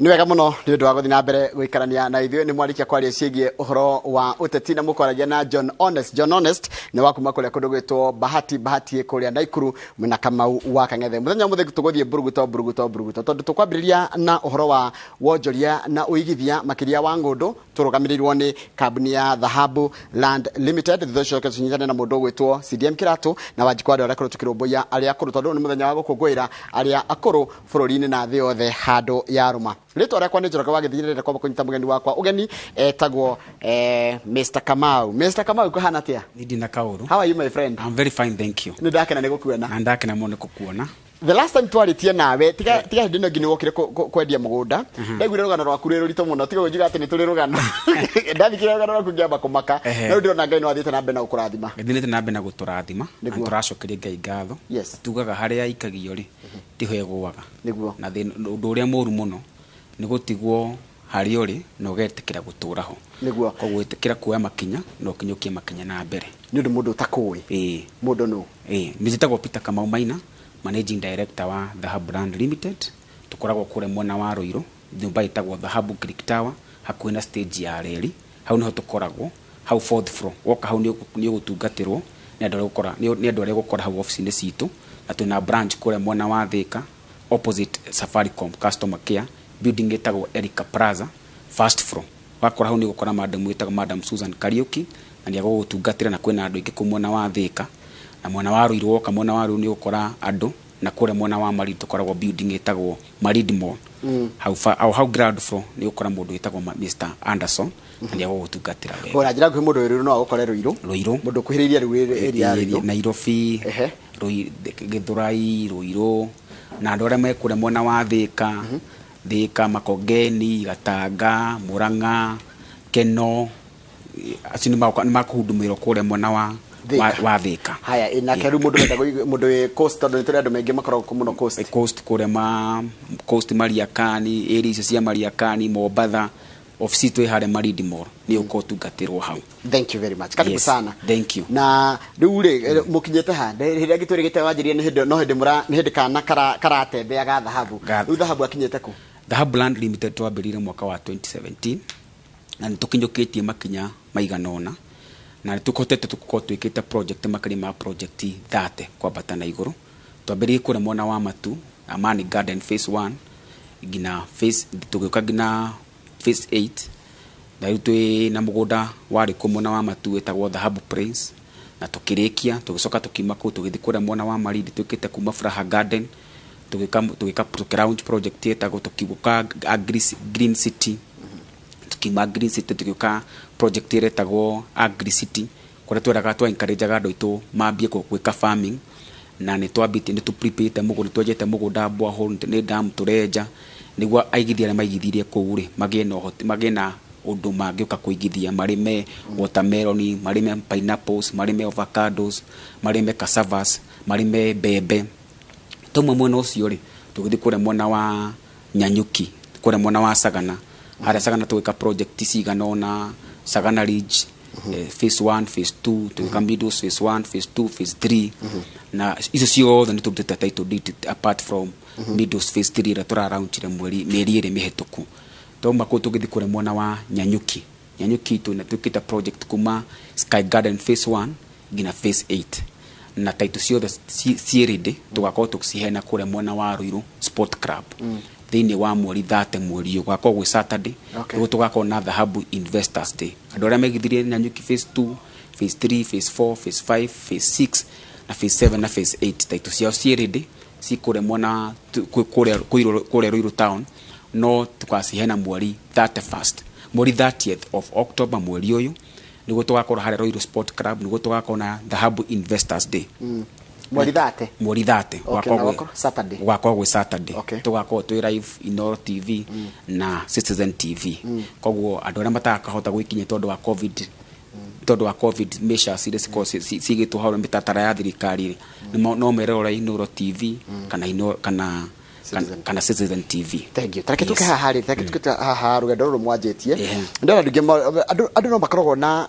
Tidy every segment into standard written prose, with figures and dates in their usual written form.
Nĩ wega mũno nĩ ũndũ wa gũthiĩ na mbere gũikarania na ithuĩ nĩ mwarikia kwaria ciĩgiĩ ũhoro wa ũteti na mũkwaragia na John Honest nĩ wakuma kũrĩa kũndũ gwĩtwo Bahati kũrĩa Naikuru mwena Kamau wa Kang'ethe. Mũthenya mũthenya tũgũthiĩ Buruguto tondũ tũkwambĩrĩria na ũhoro wa wonjoria na ũigithia makĩria wa ng'ũndũ tũrũgamĩrĩirwo nĩ kambuni ya Dhahabu Land Limited. Thutha ũcio tũnyitane na mũndũ gwĩtwo CDM Kĩratũ na Wanjikũ arĩa kũrũ tukĩrũmbũiya arĩa akũrũ tondũ nĩ mũthenya wa gũkũngũĩra arĩa akũrũ bũrũri-inĩ na thĩ yothe handũ ya rũma. Rĩtwa rĩakwa nĩ Njoroge wa Gĩthirĩrĩra kwamba kũnyita mũgeni wakwa ũgeni etagwo Mr. Kamau. Mr. Kamau kuhana atia? Ndina kaũru. How are you my friend? I'm very fine, thank you. Nĩ ndakena nĩ gũkuona. Na ndakena mũno gũkuona. The last time twaritie nawe tiga hindi ĩno nginya wokire kwendia mũgũnda. Ndaiguire rũgano rwaku rwĩ rũritũ mũno tiga ũnjiga atĩ nĩ tũrĩ rũgano. Ndathikire rũgano rwaku ngĩamba kũmaka. Na rĩu ndĩrona Ngai no athiĩte na mbere na gũkũrathima. Gĩthiĩte na mbere na gũtũrathima. Na tũracokeria Ngai ngatho. Tugaga harĩa aikagio rĩ tiho egũaga. Nĩguo. Na ũndũ ũrĩa mũru mũno nĩ gũtigwo harĩ ũrĩ na ũgetĩkĩra gũtũra ho. Nĩguo. Koguo wĩtĩkĩra kuoya makinya na ũkinyũkie makinya na mbere. Nĩ ũndũ mũndũ ũtakũĩ. Mũndũ nũ? Njĩtagwo Peter Kamau Maina, Managing Director wa Dhahabu Land Limited. Tũkoragwo kũrĩa mwena wa Rũirũ, nyũmba ĩtagwo Dhahabu Creek Tower, hakuhĩ na stage ya reri. Hau niho tũkoragwo, hau fourth floor. Woka hau nĩ ũgũtungatĩrwo nĩ andũ arĩa gũkora hau ofice-inĩ citũ, na twĩna branch kũrĩa mwena wa Thika opposite Safaricom Customer Care, building ĩtagwo Ĩrĩa Plaza, first floor. Wakora hau nĩ gũkora madam ĩtagwo Madam Susan Kariuki, na nĩ agũgũtungatĩra na kwĩna andũ aingĩ kũu mwena wa Thika. Na mwena wa Rũirũ woka mwena wa Rũirũ nĩ gũkora andũ, na kũrĩa mwena wa Maridi tũkoragwo building ĩtagwo Maridi Mall. Hau ground floor nĩ gũkora mũndũ ĩtagwo Mr. Anderson, na nĩ agũgũtungatĩra wega. Ora njĩra nguhĩ mũndũ Rũirũ no agũkore Rũirũ. Mũndũ kuhĩrĩirie rĩu area Rũirũ. Nairobi, Gĩthũrai, Rũirũ, na andũ arĩa mekũrĩa mwena wa Thika, Thika, Makongeni, Gatanga, Murang'a, Keno, acio nĩ makũhundumĩrwo kũrĩa mwena wa Thika. Haya, ina keru mũndũ wĩ coast tondũ nĩ tũrĩ andũ maingĩ makoragwo mũno coast. Coast kũrĩa coast Mariakani, area icio cia Mariakani, Mombatha, ofisi twĩ harĩa Maridi Mall nĩ ũkotungatĩrwo hau. Thank you very much. Karibu sana. Thank you. Na rĩu rĩ mũkinyĩte ha rĩrĩa gĩtũrĩgĩte wanjĩrĩria nĩ hĩndĩ kana karatembeaga Dhahabu. Rĩu Dhahabu akinyĩte kũ? Dhahabu Land Limited twambĩrĩire mwaka wa 2017 na nĩ tũkinyũkĩtie makinya maigana ũna, na nĩ tũkotete twĩkĩte project makĩria ma project 30 kwambata na igũrũ. Twambĩrĩire kũrĩa mwena wa Matu, Amani Garden phase 1 nginya tũgĩũka nginya phase 8. Na rĩu twĩ na mũgũnda warĩ kũ mwena wa Matu wĩtagwo Dhahabu Prince, na tũkĩrĩkia tũgĩcoka tũkiuma kũu tũgĩthiĩ kũrĩa mwena wa Maridi twĩkĩte kuma Furaha Garden, tũgĩka launch project ĩtagwo tũkiuka Green City, tukiuma Green City tũgĩuka project ĩtagwo Agri City, kũrĩa tweraga encourage andũ aitũ mambie gwĩka farming, na nĩ twambĩtie nĩ tũprepare mũgũnda, twenjete mũgũnda borehole, nĩ dam tũrenja nĩguo aigithia arĩa maigithirie kũu rĩ magĩe na ũndũ mangĩũka kũigithia, marĩme watermelon, marĩme pineapples, marĩme avocados, marĩme cassavas, marĩme mbembe. Tumwe mwena ũcio rĩ tũgĩthiĩ kũrĩa mwena wa Nyanyuki, kũrĩa mwena wa Sagana. Harĩa Sagana tũgĩka project cigana ona, Sagana Ridge, phase 1, phase 2, tũgĩka Meadows phase 1, phase 2, phase 3. Na icio ciothe nĩ tũrutĩte title deed apart from Meadows phase 3 ĩrĩa tũraraunchire mĩeri ĩrĩ mĩhĩtũku. Twauma kũu tũgĩthiĩ kũrĩa mwena wa Nyanyuki. Nyanyuki twĩkĩte project kuma Sky Garden phase 1 nginya phase 8. Na title ciothe ciĩrĩndĩ tũgakorwo tũciheana kũrĩa mwena wa Rũirũ Sport Club. Thĩinĩ wa mweri 30 mweri ũyũ gũgakorwo gwĩ Saturday, nĩguo tũgakorwo na Dhahabu Investors Day. Andũ arĩa megithirie Nyanyuki phase 2, phase 3, phase 4, phase 5, phase 6 na phase 7 na phase 8. Title ciao ciĩrĩndĩ cikũrĩa mwena kũrĩa Rũirũ town, no tũgaciheana mweri 31st, mweri 30th of October mweri ũyũ, nĩguo tũgakorwo harĩa Rũirũ Sport Club, nĩguo tũgakorwo na Dhahabu Investors Day. Mweri 30. Mweri 30 gwakorwo gwĩ Saturday. Tũgakorwo twĩ live Inoro TV na Citizen TV. Koguo andũ arĩa matakahota gwĩkinyia tondũ wa covid measures iria cigĩtwo hau mĩtaratara ya thirikari, no merorera Inoro TV kana Citizen TV. Thank you. Tareke tuke haha rũgendo rũrũ mwanjĩtie. Andũ no makoragwo na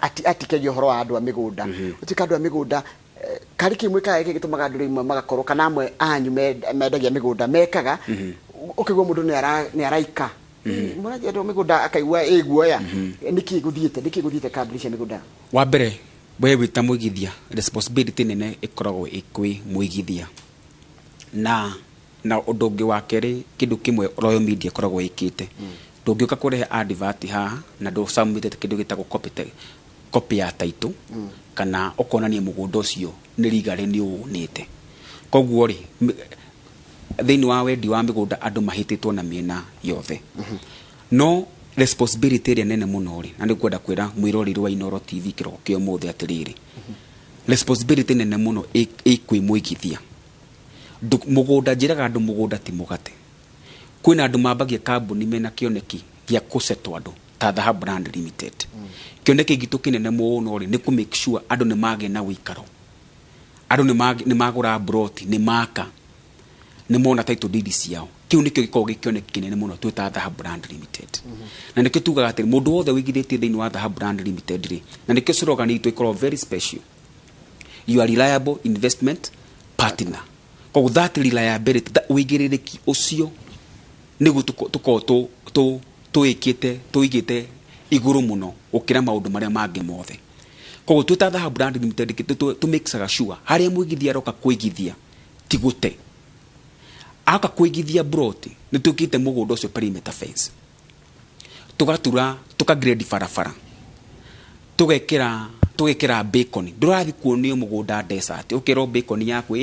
ati kegĩ ũhoro wa andũ a mĩgũnda. Ũtuĩka andũ a mĩgũnda kariki mwika yake gitumaga andũ rimwe magakorwo kana amwe anyu mendagia mĩgũnda mekaga ukigwa mundu ni araika muraje ndo migunda akaigua iguoya niki guthiete kambuni cia migunda wa mbere we wita muigithia responsibility nene ikoragwo ikwi muigithia na undu ungi wa keri kindu kimwe Royal Media ikoragwo ikite ndungiuka kurehe advert haha na ndu submit kindu gitagwo copy ya title kana ukonania mugunda ucio ni legally ni unite koguo ri thini wa wendi wa migunda andu mahititwo na miena yothe no responsibility ria nene muno ri na ni kwenda kwira mwirori wa Inoro TV kiroko kio muthe atiriri responsibility nene muno ikwi muigithia mugunda njiraga andu mugunda ti mugate kwina andu mambagia kambuni mena kioneki gia kusetwa andu ta Dhahabu Brand Limited kioneki gitu kinene muno ri ni ku make sure andu ni mage na wikaro andu ni magura broti ni maka ni mona title deed ciao kiu nikio giko gikioneki kinene muno twita Dhahabu Brand Limited na nikio tugaga ati mundu wothe wigithitie thini wa Dhahabu Brand Limited ri na nikio slogan itu ikoro very special you are reliable investment partner ko that reliability that wigiririki ucio nigu tuigite iguru muno ukira maundu maria mangi mothe ko twita Dhahabu Brand Limited to make sure haria muigithia roka kuigithia tigute aka kuigithia broti ni tukite mugunda ucio perimeter fence tugatura grade farafara tugekira bacon ndurathi kuonio mugunda desert ukiro bacon yaku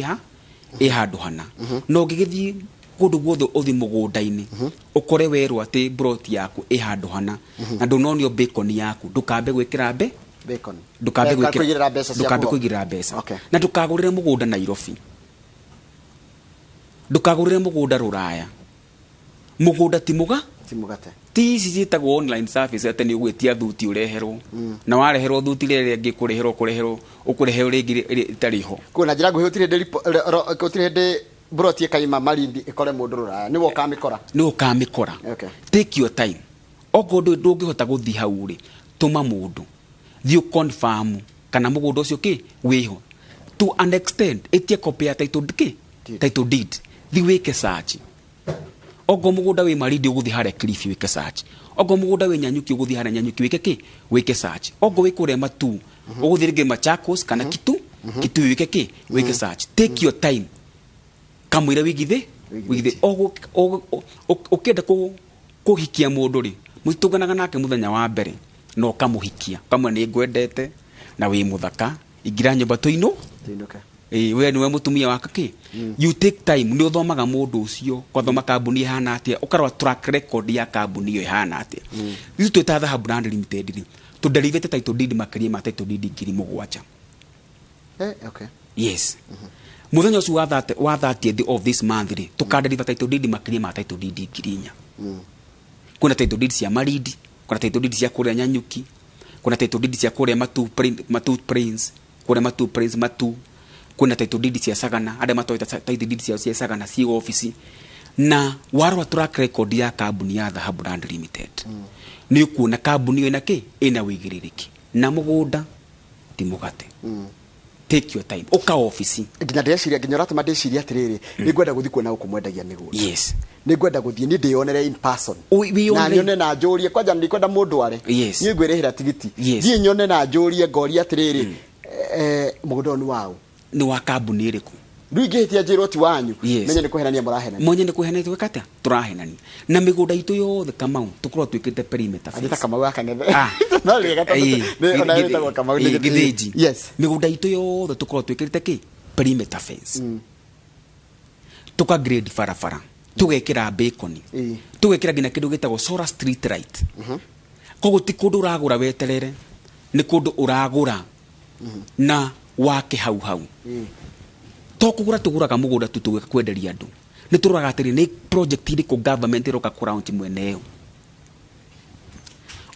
handu hana no ngigithie kundu guothe uthi mugunda-ini ukore werwo ati broti yaku handu hana na ndunonio bacon yaku ndukambe gwikira bacon ndukambe kuigirira mbeca na ndukagurire mugunda Nairobi ndukagurire mugunda Ruraya mugunda ti mugate ti ici ciitagwo online service ate ni ugwetia thuti ureherwo na wareherwo thuti rĩrĩa rĩngĩ ũkũreherwo rĩngĩ itariho kuna njira nguhi utire hĩndĩ broti ikaima Malindi ikore mundu Ruraya ni ukamikora take your time ogondo ndungihota guthi hau ri tuma mundu thiu confirm kana mugunda ucio wiho to an extent etie copy ya title deed thi wike search ogo mugunda wi Malindi uguthi hare Cliff wike search ogo mugunda wi Nyanyuki uguthi hare Nyanyuki wike search ogo wikure Matu uguthi ringi Machakos kana Kitu wike search take your time kamwira wigithe ogo ukenda kuhikia mundu ri mutuganaga nake muthenya wa mbere no kamuhikia kamwe ni ngwendete na wi muthaka ingira nyumba tuinuka we niwe mutumia waka you take time ni uthomaga mundu ucio kwathoma kambuni hana atia ukarwa track record ya kambuni yo hana atia isu twita Dhahabu Brand Limited ri to deliver title deed makiri ma title deed 7,000 okay yes muthenya ucio wa 30th of this month ri tukadeliver title deed makiri ma title deed 4,000 kuna title deed cia Malindi kuna title deed cia kuria Nyanyuki kuna title deed cia kuria Matu Prince kuria Matu Prince kuna title deed cia Sagana ade matoita title deed cia Sagana ci office na warwa track record ya kambuni ya Dhahabu Brand Limited ni kuona kambuni ina ina wigiririki na mugunda ti mugate take your time uka office nginya ndeciria nginya ratuma ndeciria atiriri ni ngwenda guthi kuona ukumwendagia migunda yes ni ngwenda guthi ni ndionere in person na nyone na njurie kwanja ni kwenda mundu are ni ngwirihira tigiti thie nyone na njurie ngoria atiriri mugunda ni wao ni wa kambuni iriku Ruigetia jiroti wanyu menye ni kuhenania murahenania monye ni kuhenania twekata turahenania na migunda itu yothe Kamau tukorwo twikite perimeter adita Kamau akanethe no le gata ni ona ita kwa Kamau ni githiji yes migunda itu yothe tukorwo twikite perimeter fence tuka grade farafara tugekira bacon tugekira gina kindu gitagwo solar street light koguo ti kundu uragura weterere ni kundu uragura na wake hau to kugura tuguraga mugunda tutuge kwenderia andu ni turaga atiri ni project iri ko government iroka kuraunt mweneo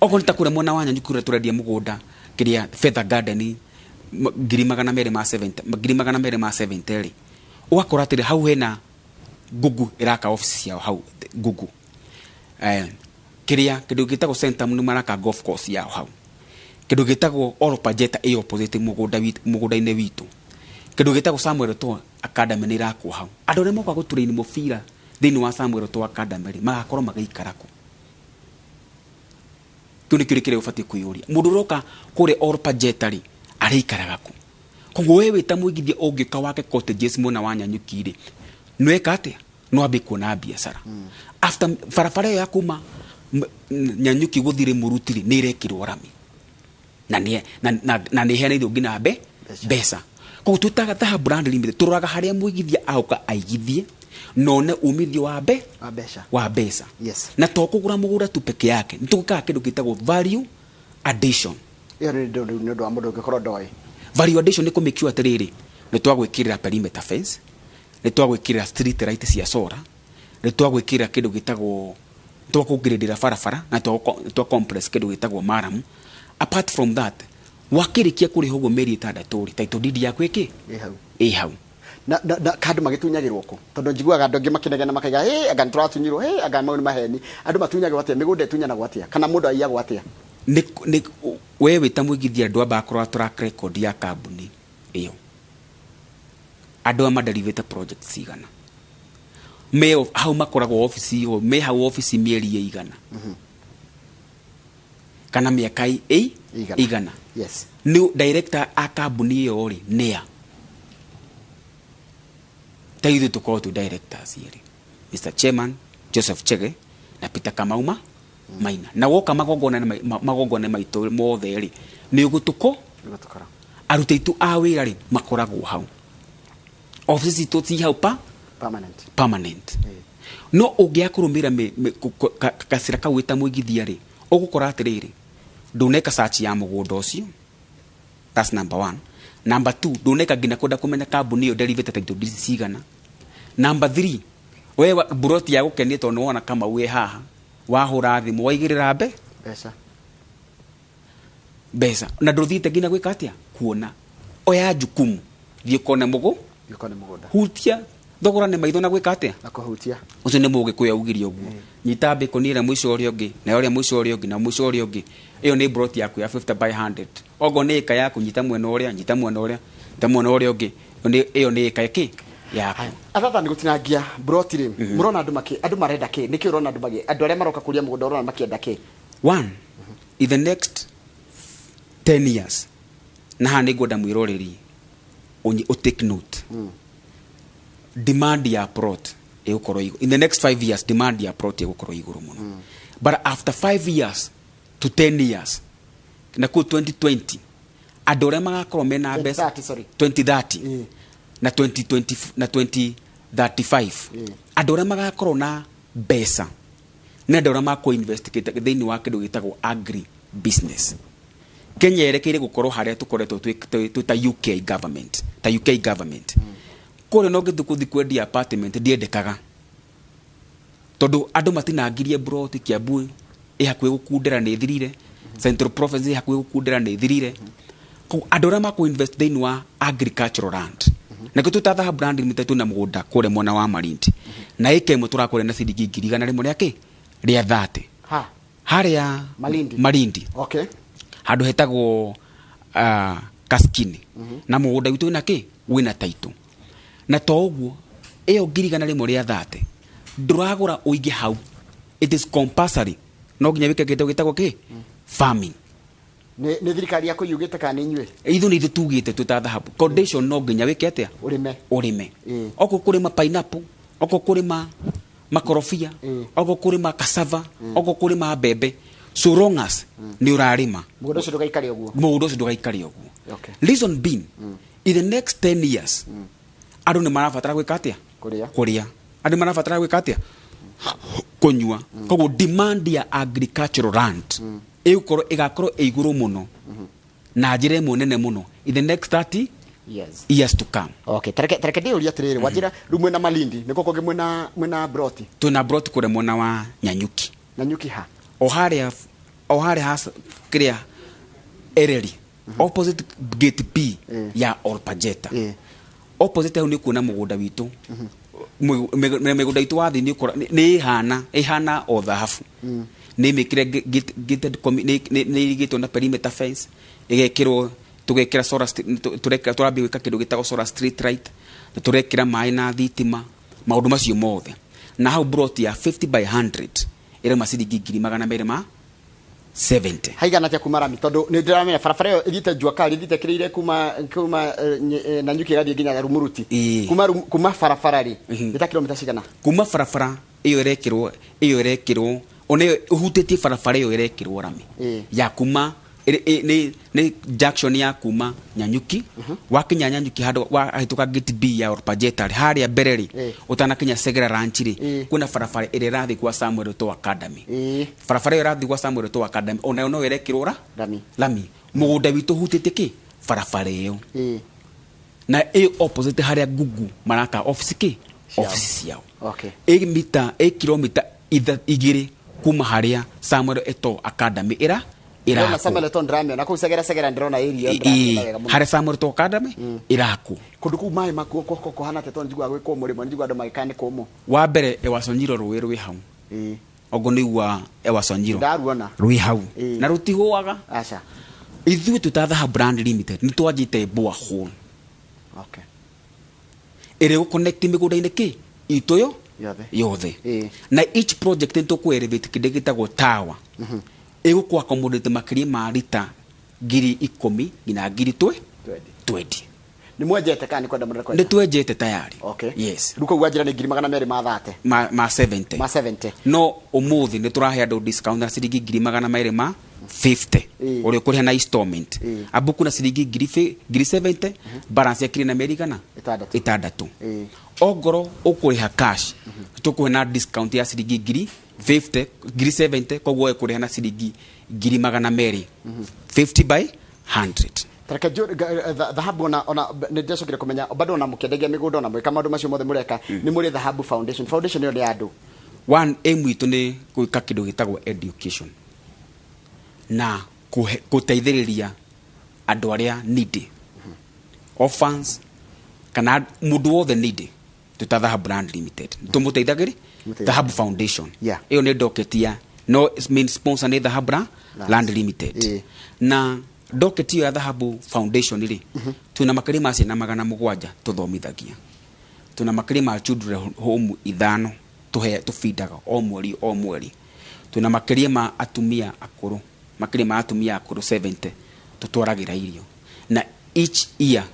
ogo nitakure mwana wanya nyukure turendia mugunda kiria Feather Garden 270 ugakora atiri hau hena Google iraka office yao hau Google kiria kindu gitagwo center ni maraka golf course yao hau kindu gitagwo Oropajeta e opposite mugunda-ine witu kindu gitagwo Samuel to academy ni irakwo hau andu ne moka gutura-ini mubira thĩinĩ wa Samuel to Academy magakorwo magĩikara ku tu nĩ kĩrĩa ũbatiĩ kwĩyũria mũndũ roka kũrĩ Olpajeta rĩ arĩikaraga ku koguo wewe ta mũigithia ũngĩka wake cottages mwena wa Nyanyuki rĩ nweka atĩa no ambe kuona biacara after barabara ya kuma Nyanyuki gũthire Mũruti rĩ nĩ irekirwo rami na nĩ heanĩirwo nginya mbeca koguo tutaga ta brand limited tũroraga harĩa mũigithia auka aigithie none umithio wa mbeca yes na to kũgũra mũgũnda tu peke yake nĩ tũgĩkaga kĩndũ gĩtagwo value addition nĩ ũndũ wa mũndũ ũngĩkorwo ndoĩ value addition nĩ kũmĩkiu atĩrĩrĩ nĩ twagwĩkĩrĩra perimeter fence nĩ twagwĩkĩrĩra street light cia solar nĩ twagwĩkĩrĩra kĩndũ gĩtagwo twakuongerera barabara na twa complex kĩndũ gĩtagwo maramu apart from that wakĩrĩkia kũrĩha ũguo mĩeri 6 rĩ title deed yaku ĩ hau na kandu magĩtunyagĩrwo ku tondũ njiguaga andũ angĩ makinegena makaiga anga nĩtũratunyirwo anga mau nĩ maheni andũ matunyagĩrwo atĩa mĩgũnda ĩtunyanagwo atĩa kana mũndũ aiyagwo atĩa nĩ wewe ta mũigithia andũ amba akorwo track record ya kambuni ĩyo andũ amaderivate project cigana me hau makoragwo office yo me hau office mĩeri ĩigana kana mĩaka igana yes new director a kambuni ĩyo rĩ nĩa taithu tukorwo tu directors yeri Mr Chairman Joseph Chege na Peter Kamauma Maina na woka magongona maitũ mothe rĩ nĩ ũgũtukora aruti aitu a wĩra rĩ makoragwo hau office itu ti hau permanent no ũngĩakũrũmĩra kasira kau wĩta mũigithia rĩ ũgũkora atĩrĩrĩ ndũneka search ya mũgũnda ũcio that's number 1 number 2 ndũneka ngina kwenda kũmenya kambuni ĩyo derivate title deed cigana number 3 wewe buroti ya gũkenia tondũ wona kama we haha wahũra thimũ waigĩrĩra mbeca na ndũthiĩte ngina gwĩka atĩa kuona oya jukumu thiĩ kone mũgũnda hutia thogora nĩ maitho na gwĩka atĩa na kũhutia ũcio nĩ mũgĩkũyũ augire ũguo nyita mbĩko nĩra mũico ũrĩa ũngĩ na ũrĩa mũico ũrĩa ũngĩ na mũico ũrĩa ũngĩ ĩyo nĩ broti yaku ya 50 by 100 ogo nĩ ĩka yaku nyita mwena ũrĩa nyita mwena ũrĩa ta mwena ũrĩa ũngĩ ĩyo nĩ ĩka ĩkĩ yaku athatha nĩ gũtinangia broti rĩ mũrona andũ marenda kĩ nĩkĩ ũrona andũ arĩa maroka kũria mũgũnda ũrona makĩenda kĩ one in the next 10 years na ha nĩ ngwenda mwĩroreri take note demand ya plot ĩgũkorwo in the next 5 years demand ya plot ĩgũkorwo igũrũ mũno but after 5 years to 10 years na ku 2020 andũ arĩa magakorwo mena mbeca 2030 na 2020 na 2035 andũ arĩa magakorwo na mbeca na andũ arĩa makũ investigate thĩinĩ wa kĩndũ gĩtagwo agri business Kenya yerekeire gũkorwo harĩa tũkoretwo twita UK government kore no gĩthukuthi kwendia apartment ndiendekaga tondũ andũ matinangirie broti Kiambu ĩhakuĩ gũkundĩra nĩ thirire Central Province ĩhakuĩ gũkundĩra nĩ thirire andũ arĩa makũ invest thĩinĩ wa agricultural land na gũtũtatha brand limited tuna mũgũnda kore mwena wa Malindi na ĩkemwe tũrakore na ciringi 100 rĩmwe rĩa 30 harĩa Malindi okay handũ hetagwo Kaskini na mũgũnda witũ wĩna taitũ na to ũguo ĩyo 100 rĩmwe rĩa 30 ndũragũra ũingĩ hau it is compulsory no nginya wĩke kĩndũ gĩtagwo farming nĩ thirikari ya kũyugĩte kana nĩ inyuĩ ithu nĩ tugĩte tuta dhahabu condition no nginya wĩke atĩa ũrĩme oko kũrĩma pineapple oko kũrĩma makorobia oko kũrĩma cassava oko kũrĩma mbembe so long as nĩ ũrarĩma mũgũnda ũcio ndũgaikare ũguo okay reason being in the next 10 years andũ nĩ marabatara gwĩka atĩa kũrĩa andũ marabatara gwĩka atĩa kũnyua koguo demand ya agricultural land igakorwo igũrũ mũno na njĩra ĩmwe nene mũno in the next 30 years to come okay tareke ndĩũria atĩrĩrĩ wanjĩra rĩu mwena Malindi nĩko kũngĩ mwena broti twĩna broti kũrĩa mwena wa Nyanyuki ha o harĩa hasa kĩrĩa Ĩrĩa opposite gate B ya Olpajeta opposite hau nĩ kuona mũgũnda witũ mĩgũnda itũ wathi nĩ ihana o thahabu nĩ mĩkire gated nĩ irigĩtwo na perimeter fence ĩgekĩrwo tũgekĩra solar tũrambia gwĩka kĩndũ gĩtagwo solar street light tũrekĩra maĩ na thitima maũndũ macio mothe na hau brot ya 50 by 100 ira masiringi 270 haigana tia kuma rami tondu ni ndiramenya barabara iyo ithite Juakali ithite kirire kuma na nyuki gathie nginya Rumuruti kuma barabara ri ita kilomita cigana kuma barabara iyo irekirwo one uhutĩtie barabara iyo irekirwo rami ya kuma ni junction ya kuma Nyanyuki wakinya Nyanyuki hado wahituka gate B ya Orpajetari haria bereri utanakinya Segera Ranch ri kuna barabara ire rathi kwa Samuel to Academy barabara ire rathi kwa Samuel to Academy ona no irekirwo lami mugunda witu hutĩtie ki barabara iyo na opposite haria Gugu maraka office yao mita kilomita igiri kuma haria Samuel Eto Academy ira Samuel Eto ndramio na Segera ndrona area haria Samuel Eto Academy iraku kundu ku mai makuo ko hana teto njigwa gwiko murimo njigwa ndo maikane komo wa mbere ewasonyiro rwi hau ogo ni wa ewasonyiro ndaruona rwi hau na rutihuaga acha ithuĩ tutatha brand limited ni twajite borehole ere go connect migunda-inĩ ki itoyo yothe na each project nto ku elevate kidegeta go tower ego kwa accommodate makiri ma lita 10,000 ngina 20 ni mwejete kani kwenda mwana kwenda ni twejete tayari yes ruko gwajira ni 230 ma 70 no umuthi ni turahe ando discount na ciringi 250 uri kuriha na installment abuku na ciringi 70 balance ya kiri na merigana itandatu ogoro ukuriha cash tukuhe na discount ya ciringi 70 kogwo ekuriha na ciringi 200 50 by 100 taraka dhahabu ona nindicokire kumenya bado na mukendegia migunda na mweka maundu macio mothe mureka ni muri Dhahabu foundation yo ni andu one aim itu ni kuika kindu gitagwo education na kuteithiriria andu aria needy orphans kana mundu wothe needy tuta Dhahabu brand limited tumuteithagiri Dhahabu foundation iyo ni doketia no main sponsor ni Dhahabu land limited na docket ya Dhahabu foundation ri tuna makiri ma ciana 700 tuthomithagia tuna makiri ma children home 5 tufeedaga o mweri tuna makiri ma atumia akuru 70 tutwaragira irio na each year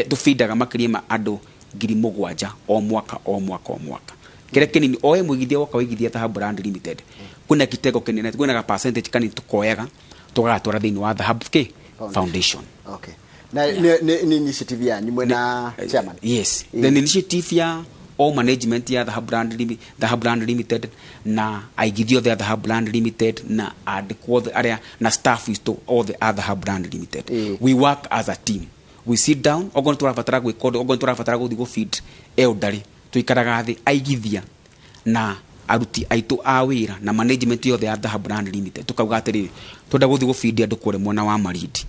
tufeedaga makiri ma andu 7,000 o mwaka kile kinini oe mwigithia woka wigithia Dhahabu land limited kuna kitego kinene kuna ga percentage kani tukoyaga tugatwara thini wa Dhahabu foundation na ni initiative ya ni mwena chairman yes the initiative ya all management ya Dhahabu land limited na aigithio the Dhahabu land limited na adequate area na staff is to all the other Dhahabu land limited we work as a team we sit down ogon turafatara gwikodo ogon turafatara guthi go feed elderly tuikaraga thi aigithia na aruti aitu a wira na management yothe ya Dhahabu land limited tukauga atiri twenda guthi go feed andu kure mwana wa Marindi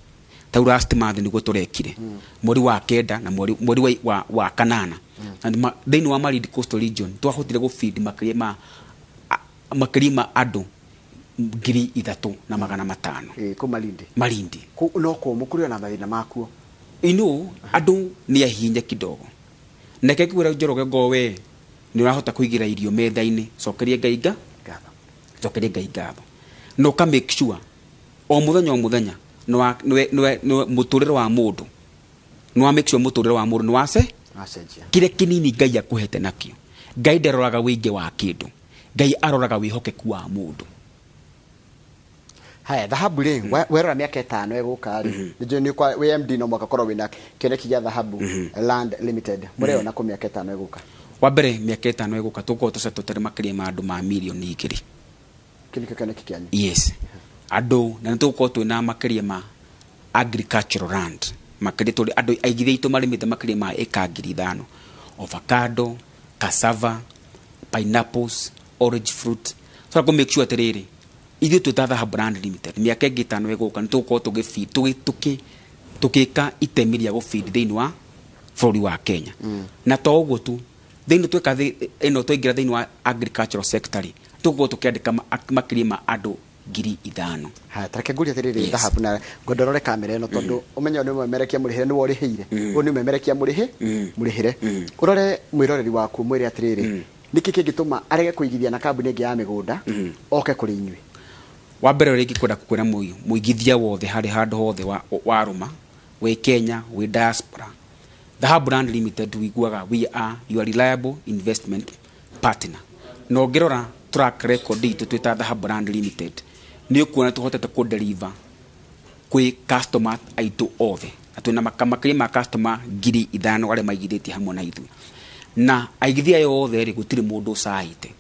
ta last month niguo turekire mweri wa kenda na mweri wa kanana and thini wa Marindi coastal region twahotire go feed makirima andu 3,500 ko Marindi no ko mukurio na mathina makuo andu ni ahinya kidogo neke kwira Njoroge ngowe ni urahota kuigira irio metha-ini cokerie Ngai ngatho no ka make sure o muthenya no muturire wa mundu no make sure muturire wa mundu no wase kire kinini Ngai akuhete nakio Ngai nderoraga wingi wa kindu Ngai aroraga wihokeku wa mundu haya Dhahabu ri werora miaka 5 eguka ri ndio ni kwa WMD no mwaka korwo wina kioneki ya Dhahabu land limited mureo na ku miaka 5 eguka wa mbere miaka 5 eguka tuko tucetotare makiri ma andu ma milioni 2 kiniko kioneki kyanyu yes andu na nituko twina makiri ma agricultural land makiri tuli andu aigithia itu marimite makiri ma eka 5,000 avocado cassava pineapples orange fruit so ko make sure atiriri ithu tuta Dhahabu brand limited miaka 5 eguka nituko tugifeed tukika itemiria go feed thini wa bũrũri wa Kenya na to uguo tu thini tweka ino twaingira thini wa agricultural sector tuko tukiandika makiri ma andu 5,000 ha tareke nguria tiriri Dhahabu na ngondorore kamera ino tondu umenya ni mwemerekia murihire ni woriheire u ni mwemerekia murihire urore mwiroreri waku mwire atiriri niki kingituma arege kuigithia na kambuni ingi ya migunda oke kuri inyui wa mbere uri kwenda kukwira muigithia wothe hari handu hothe wa ruma we Kenya we diaspora the brand limited we are your reliable investment partner no ngirora track record itu twita the brand limited ni ukuona tuhotete ku deliver kwi customer aitu othe atwina makamakiri ma customer 5,000 wale maigithĩtie hamwe na ithu na aigithia yothe ri gutiri mundu saite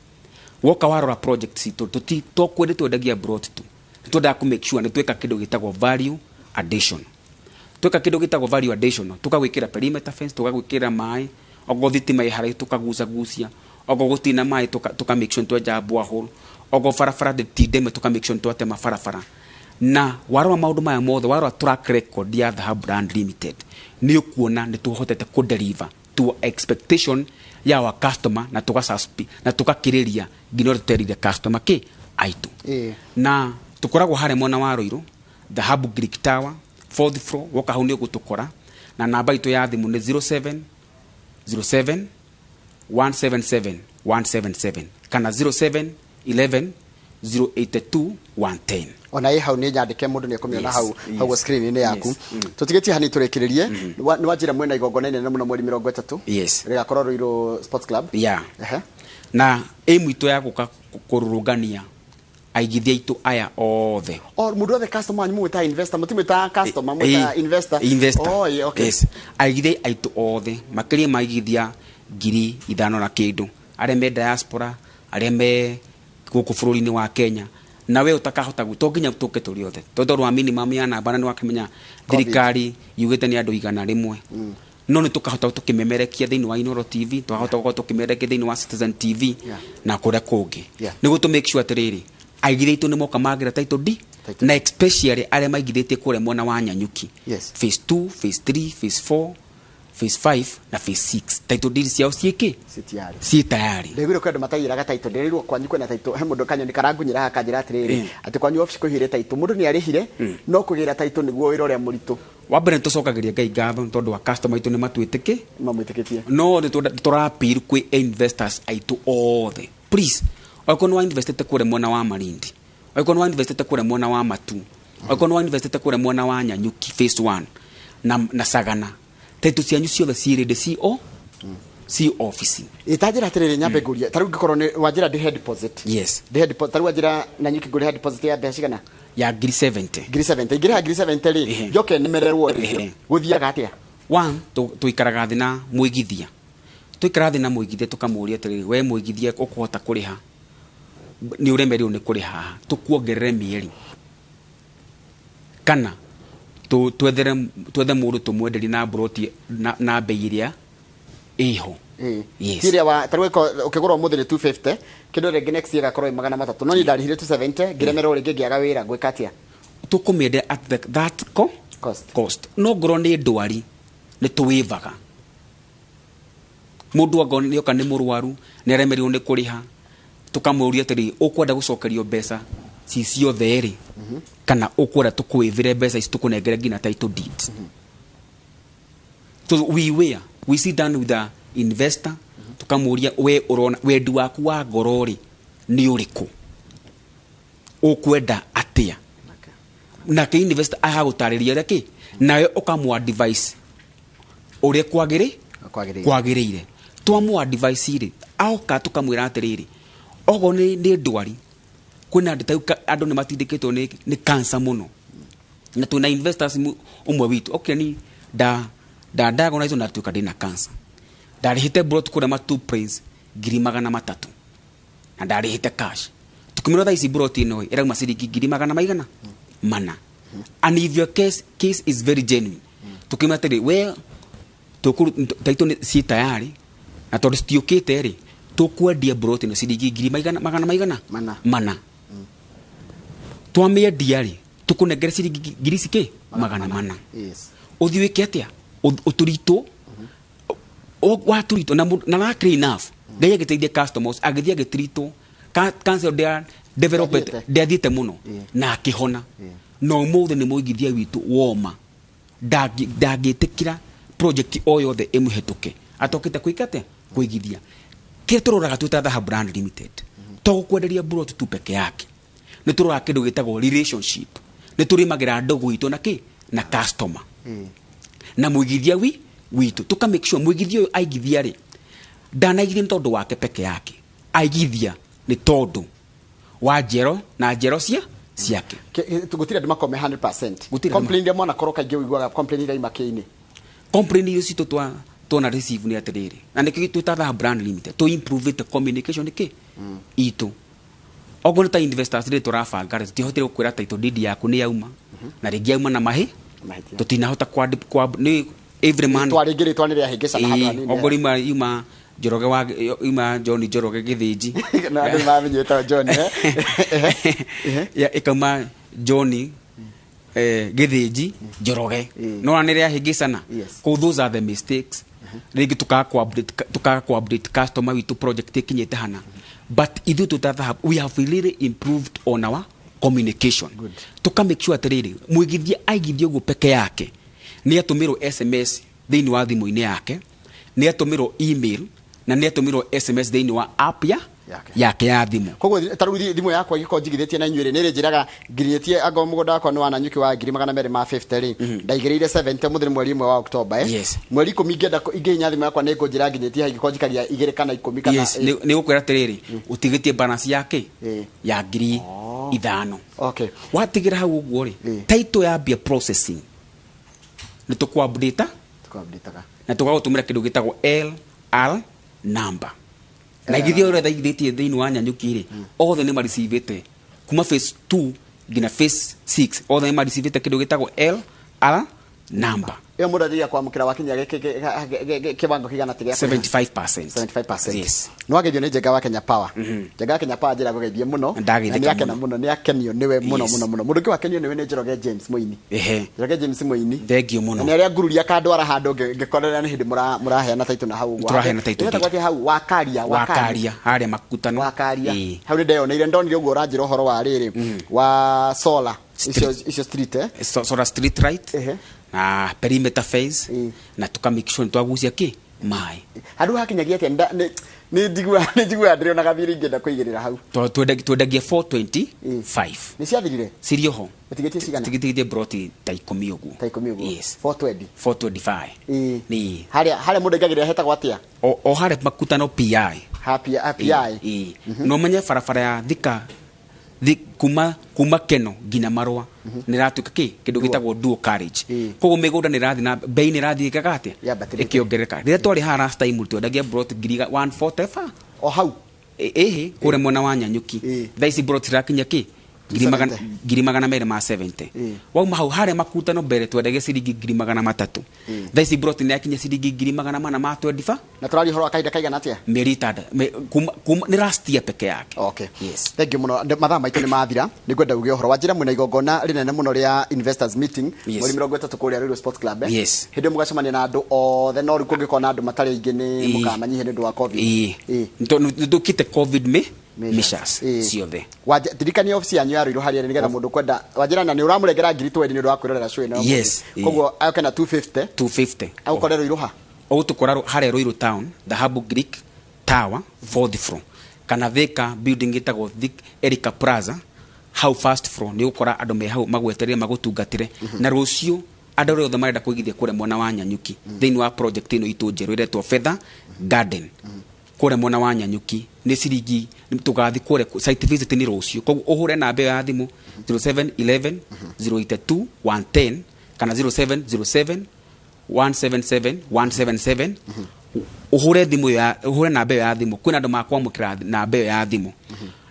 woka warora project itu tokwende twendagia brought to twenda ku make sure ni tweka kindu gitagwo value addition tweka kindu gitagwo value addition tukagwikira perimeter fence tukagwikira mai ogo thitima ihari tukagucagucia ogo gutina mai tuka make sure twenja borehole ogo farafara de tideme tuka make sure twatema farafara na warora maundu maya mothe warora track record ya the brand limited ni ukuona ni tuhotete ku deliver to expectation ya wa customer na tugasaspi na tukakiriria ngino tuterire customer ke aitu na tukoragwo hare mona wa Roiro the hub Greek Tower 4th floor woka hau ni gutukora na namba itu ya thimu ni 07 07 177 177 kana 07 11 082 110 ona hau ni nyandike mundu ni akumiona hau screen ni yaku tutigeti hani turekiririe ni wajira mwena igongona nene muno mweri 30 yes rigakorwo Roiro Sports Club na aim itu ya guka kururugania aigithia itu aya othe mundu othe customer nyu muta investor mutimita customer muta investor okay yes aigithia aitu othe makiri maigithia 5,000 na kindu aria me diaspora aria me guku bururi-ini wa Kenya na we utakahota gutonginya tuke turi othe tondu rwa minimum ya namba na wakimenya thirikari yugite ni andu 100 no ni tukahota tukimemerekia thiini wa Inoro TV tukahota gukorwo tukimemerekia thiini wa Citizen TV na kuria kungi niguo to make sure atiriri aigithĩtwo nĩ moka magira title D na especially aria maigithĩtie kũrĩa mwena wa Nyanyuki phase 2 phase 3 phase 4 phase 5 na phase 6 title deeds ciao ciiki si tayari ndegwire kwenda matayiraga title nderirwo kwanyu kwena title he mundu kanyoni karangunyira haka njira atiriri ati kwanyu office kuhire title mundu ni arihire no kugira title niguo wira uria muritu wa mbere tucokagiria ngai ngatho tondu wa customer itu ni matwitiki mamwitikitie no ni turapir kwi investors aitu othe please oiko no investete kure mwena wa Malindi oiko no investete kure mwena wa Matu oiko no investete kure mwena wa Nyanyuki phase 1 na Sagana title cianyu ciothe cirĩ de CO office itajira atiriri nyambe guria taru ngikoro ni wajira de head deposit yes de head deposit taru wajira Nyanyuki guri head deposit ya mbeca cigana ya 70 igira 70 ri joke nimererwo guthiaga atia one tuikaraga thina muigithia tuikara thina muigithia tukamuria atiriri we muigithia ukuhota kuriha ni uremerio ni kuriha tukuongerere mieri kana twethe mundu tumwenderi na broti na bei iria iho yes iria wa tarweko ukigura muthi ni 250 kindo rege next year gakorwo 300 no ni ndarihire 270 ngiremero rege ngiaga wira gwikatia tukumiende at that cost no ngoro ni ndwari ni tuwivaga mundu agoni yoka ni murwaru ni aremerio ni kuriha tukamuria tiri ukwenda gucokerio mbeca cicio theri kana ukwenda tukwivire mbeca ici tukunengere ngina title deed so we sit down with the investor tukamuria we urona wendi waku wa ngorori ni uriku ukwenda atia na ke investor aha gutariria reke nawe ukamu advice uria kwagirire twamu advice ire aoka tukamwira atiriri ogo ni ndwari kuna andu ni matindikitwo ni cancer muno na tuna investors umwe witu okay ni diagnose na tuka dina cancer ndarihite brought kuna ma 2 prints 300 na ndarihite cash tukumira tha ici brought ino ira masiriki 300 mana and if your case is very genuine tukimira tiri we tukuru taito si tayari na tondu stiukite ri tukwendia brought ino ciringi 300 mana twamiendia ri tukunengere ciringi 400 yes uthiwike atia uturito waturito na na clean enough ngai agiteithia customers agithia gitrito cancel their development thiete muno na akihona no muthe ni muigithia witu woma ndagitikira project o yothe imuhetuke atokite kuikate kuigithia kile turoraga twita Dhahabu Brand Limited to kwenderia brot tu peke yake ni turoraga kindu gitagwo relationship ni turimagira ndogo itu na customer na muigithia witu tuka make sure muigithia uyu aigithia ri ndanaigithia ni tondu wake peke yake aigithia ni tondu wa njero na njero ciake tugutira ndima kome 100% complain ya mwana koroka ngi uigwaga complain ira imakini complain icio citu twana receive ni atiriri na niki twita Dhahabu Brand Limited to improve the communication itu ogo ta investors ri turabanga ri tihotire gukwira title deed yaku ni yauma na ringi yauma na mahi tutinahota kwa ni every man twaringiri twanire ahingica na handu hanini ogo ima Njoroge wa ima John Njoroge githiji na andu mamenyeta John ya ikama John githiji Njoroge no anire ahingicana those are the mistakes ringi tuka update customer witu project ikinyete hana but ithu tutatha we have really improved on our communication tuka make sure atiriri muigithia aigithia ugu peke yake ni atumiro SMS thiini wa thimu-ini yake ni atumiro email na ni atumiro SMS thiini wa app yake ya thimu koguo taru thimu yakwa giko njigithitie na inyuire nire njiraga ngirietie anga mugunda wakwa ni wana nyuki wa 250 ri ndaigiriire 70 muthiri mweri 1 wa Oktoba mweri 10 ngenda inginya thimu yakwa ningo njira nginyetie hagiko njikaria 2 kana 10 kana ni gukwira atiriri utigitie balance yake ya ngiri 5 watigira hau uguo ri title ya bia processing ni tukwa-update na tugagutumira kindu gitagwo LR number na igithio ore thaigithĩtie thĩinĩ wa Nyanyuki ri othe nĩ marecivĩte kuma phase 2 nginya phase 6 othe nĩ marecivĩte kindu gitagwo LR number iyo muradia kwa mukira wakinya kibango kigana tiga 75% yes no agethio ni Njenga wa Kenya Power Njenga wa Kenya Power njira gugethie muno ni akena muno ni akenio niwe muno mundu ki wakenio niwe ni Njoroge James Muini Njoroge James Muini thengio muno ni aria ngururia kandwara handu ngikorera ni hindi muraheana title na hau turaheana title ni gwati hau wakaria haria makutano wakaria hau ndeyonire ndonire uguo uranjira uhoro wa riri wa solar icio street solar street right na perimeter phase na tuka make sure twagucia mai handu hakinyagia ati ni ndigua ndire na gathiri ngenda kuigirira hau twendagia 425 ni ciathirire sirio ho tigetie cigana tigetie broti ta 10 uguo yes 425 ni haria mundu ngagirira hetagwo atia o haria makutano PI no menye farafara ya thika kuma keno ngina marwa niratuka kindu gitagwo dual carriage koguo migunda nirathi na bei nirathi gagatia ikiongereka rire twari ha last time twendagia brot 145 o hau kure mwana wa Nyanyuki thaisi brot rakinya 270 wauma hau haria makutano mbere twendagia ciringi 300 thaisi brot ni akinya ciringi 425 na turari horo akaida kaigana atia meritada ni last year peke yake yes thank you muno mathaa maitu ni mathira ni gwenda uge horo wajira mwina igongona rinene muno ria investors meeting mweri 30 kuria Rural Sports Club hindi mugacemania na andu othe no riku ngikona andu matari ingi ni mukamanyi hindi wa covid ndukite covid measures ciothe wadirikani office yanyu ya Ruiru haria nigetha mundu kwenda wajira na ni uramurengera ngiri 20 ni ndwa kwirorera show ino koguo ayokena 250 au korero iruha o tukora haria Ruiru town Dhahabu Greek Tower 4th floor kana Thika building itagwo Ĩrĩa Plaza how first floor ni ukora andu me hau magweterere magutungatire na rucio andu othe marenda kuigithia kure mwana wa Nyanyuki thiini wa project ino itu njeru iretwo Feather Garden kure mwana wa Nyanyuki ni ciringi tugathi kure site visit ni rucio koguo uhure na mbe ya thimu 0711 082 110 kana 0707 177 177 uhure thimu ya uhure na mbe ya thimu kwina andu makwamukira na mbe ya thimu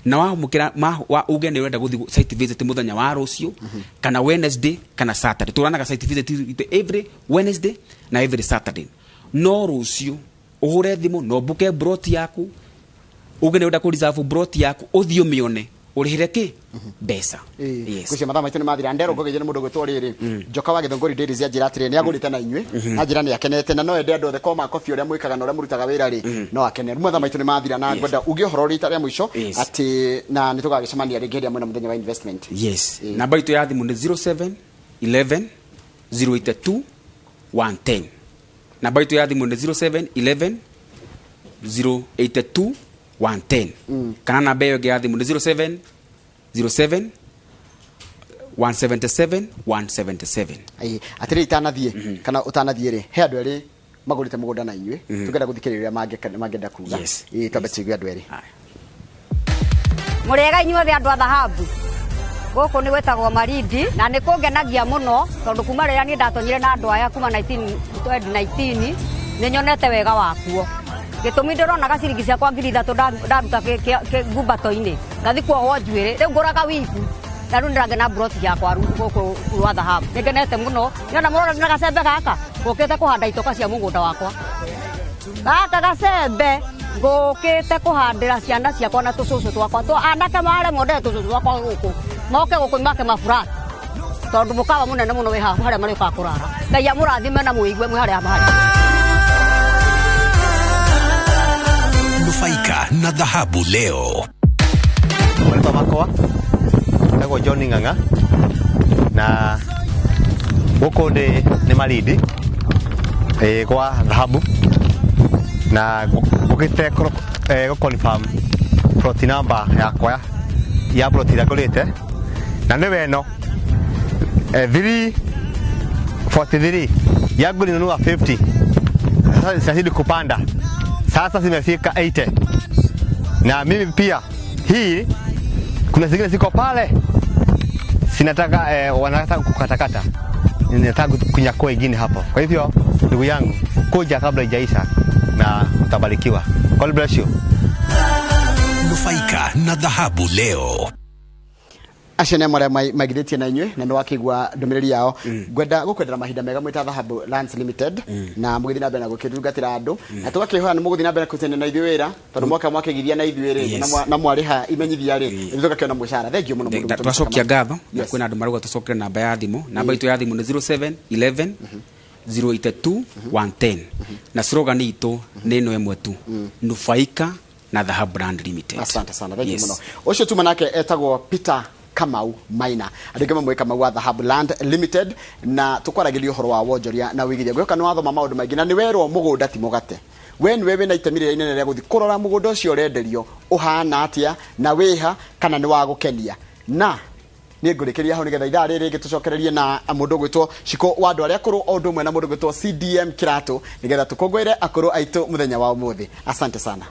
na wa mukira wa uge ni wenda guthi site visit muthenya wa rucio kana Wednesday kana Saturday turanaga site visit every Wednesday na every Saturday no rucio uhure thimu no buke broti yaku uge ni wenda ku reserve broti yaku uthio mione urihire besa kucia mathaa maitu ni mathira ndero ngogejene mundu gwitwo riri Njoka wa Githongori Dairies ya njira atire ni agurite na inywe na njira ni akenete na no ende andu othe koma kofi uria mwikaga na uria murutaga wira ri no akenere mathaa maitu ni mathira na ngwenda uge horo rita ria mwisho ati na nitugagicemania ringi ria mwena muthenya wa investment namba itu ya thimu ni 07 11 082 110 namba itu ya thimu ni 07 11 082 110 kana namba ĩyo ĩngĩ ya thimũ nĩ 07 07 177 177. Ai atiri itanathie kana utanathie ri he andu eri magurite mugunda na inywe tukenda guthikiriria mangenda kuga twambe tigwe andu eri murega inywe the andu a thahabu gũkũ nĩ gwĩtagwo Marindi na nĩ kũngenagia mũno tondũ kuma rĩrĩa niĩ ndatonyire na andũ aya kuma 2019 nĩ nyonete wega wakuo gĩtũmi ndĩrona gaciringi ciakwa 3,000 ndaruta ngumbato-inĩ ngathi kuohwo njuĩrĩ rĩu ngũraga wiku na rĩu ndĩrangena mburoti yakwa gũkũ rwa thahabu nĩngenete mũno nyona mũrora na gacembe gaka ngũkĩte kũhanda itoka cia mũgũnda wakwa gaka gacembe ngũkĩte kũhandĩra ciana ciakwa na tũcũcũ twakwa anake mare mondete tũcũcũ twakwa gũkũ moke gũkũ make mafurati tondũ mũkawa mũnene mũno wĩ haha harĩa marĩũkaga kũrara ngai amũrathime na mũigue mwĩ harĩa marĩ nufaika na dhahabu leo. Walipa makoa nagwo John Ng'ang'a na gũkũ nĩ Marindi kwa dhahabu na gũkĩte confirm plot number yakwa ya plot ĩrĩa ngũrĩte na nĩ weno 343 yangu ninunua 50 sasa zinazidi kupanda sasa zimefika 80 na mimi pia hii kuna zingine ziko pale sinataka wanataka kukatakata ninataka kunyakua ingine hapo kwa hivyo ndugu yangu kuja kabla haijaisha na utabarikiwa. God bless you. Nufaika na dhahabu leo. Ashene mware magithetie na inywe na ndo wakigwa ndomereri yao gwenda gukwendera mahinda mega mwita Dhahabu Lands Limited na mugithi na bena gukirungatira andu na tugakihoya ni mugithi na bena kutene na ithuira tondu mwaka githia na ithuire na mwariha imenyithia ri ithuka kiona mushara thengio muno muno twacokia ngatho na kwina andu maruga tucokere namba ya thimu namba itu ya thimu ni 07 11 082 110 na slogan itu ni no emwe tu Nufaika na Dhahabu Land Limited. Asante sana thengio muno ucio tu manake etagwo Peter Kamau Maina adigema mwe Kamau wa Dhahabu Land Limited na tukwaragiria uhoro wa wonjoria na wigiria gwoka no athoma maundu maingi na ni werwo mugunda ti mugate we niwe na itemire inene rĩa guthi kurora mugunda ucio urenderio uhana atia na wiha kana ni wa gukenia na ni ngurikiria ho nigetha ithaa riri gitucokererie na mundu gwitwo Shiko wa andu aria akuru o ndumwe na mundu gwitwo CDM Kirato nigetha tukongwire akuru aitu muthenya wa umuthi. Asante sana.